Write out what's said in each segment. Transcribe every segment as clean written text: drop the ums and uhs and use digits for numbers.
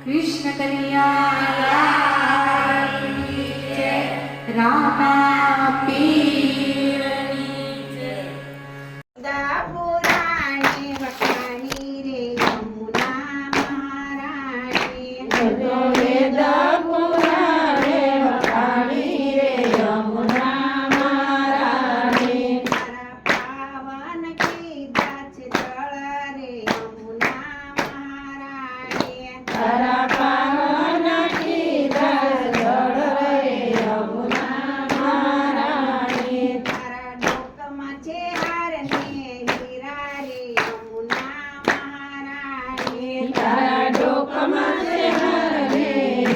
कृष्ण कन्हैया की जय। रामा पीरनी जय। पुराणे वखाणी रे यमुना महाराणी। वेद पुराणे वखाणी रे यमुना महाराणी। पावन कीधा છે જળ રે યમુના મહારાણી। તારા પાવન કીધા જળ રે યમુના મહારાણી। તારા ડોકમાં છે હાર ને હીરા રે યમુના મહારાણી। તારા ડોકમાં છે હાર રે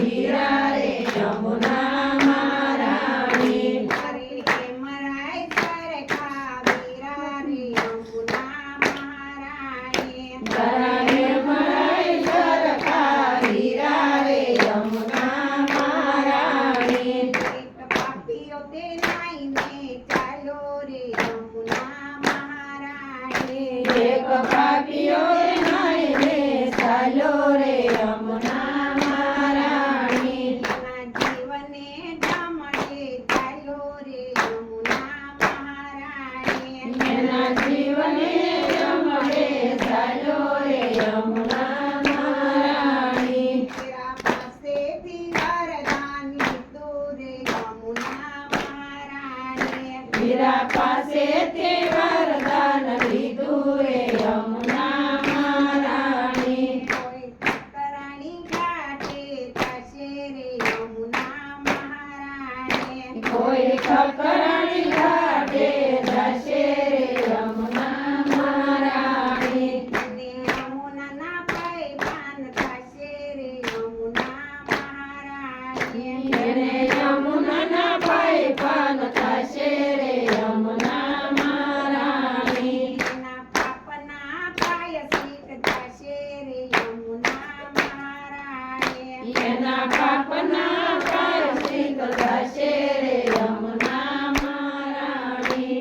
હીરા રે યમુના મહારાણી। તારી હેમરાય સરખા વીરા રે યમુના મહારાણી। તારા હેમરાય સરખા હીરા રે યમુના મહારાણી। એક પાપીઓ તે નાઈને ચાલો રે યમુના મહારાણી। એક પાપીઓ નાઈને ચાલ્યો રે યમુના મહારાણી। એના જીવને જમણે ચાલો રે યમુના મહારાણી। એના જીવને જમણે ચાલ્યો રે યમુના મહારાણી। તેરા પાસેથી વરદાન લીધું રે યમુના મહારાણી। વીરા પાસેથી વરદાન લીધું રે યમુના મહારાણી। કોઈ ઠકરાણી ઘાટે થશે રે યમુના મહારાણી। કોઈ ઠકરાણી ઘાટે જશે રે યમુના મહારાણી। અને યમુનાના પૈમાન થશે રે યમુના મહારાણી। એને યમુનાના પૈપાન થશે રે યમુના મહારાણી। એના પાપના પ્રાયશ્ચિત થશે રે યમુના મહારાણી। એના પાપના પ્રાયશ્ચિત થશે રે યમુના મહારાણી।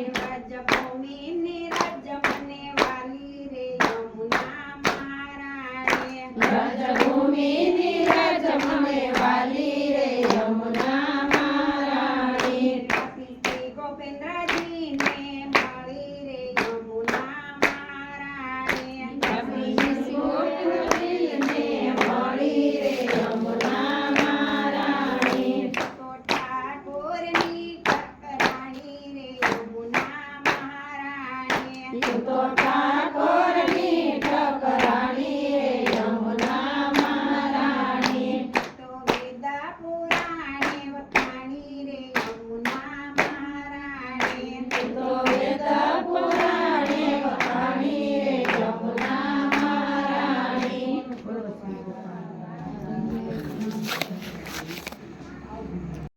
રજભૂમિની રજમને વાલી રે યમુના મહારાણી। રજભૂમિની રજમને વાલી રે યમુના મહારાણી। શ્રી ગોપેન્દ્રજીને મળી રે યમુના મહારાણી। શ્રી ગોવિંદજીને મળી રે યમુના મહારાણી। તો ઠાકોરની ઠકરાણી રે યમુના મહારાણી। તો ઠાકોરની ઠકરાણી રે યમુના મહારાણી। તો વેદા પુરાણે વખાણી રે યમુના મહારાણી। તો વેદ પુરાણે વખાણી રે યમુના મહારાણી।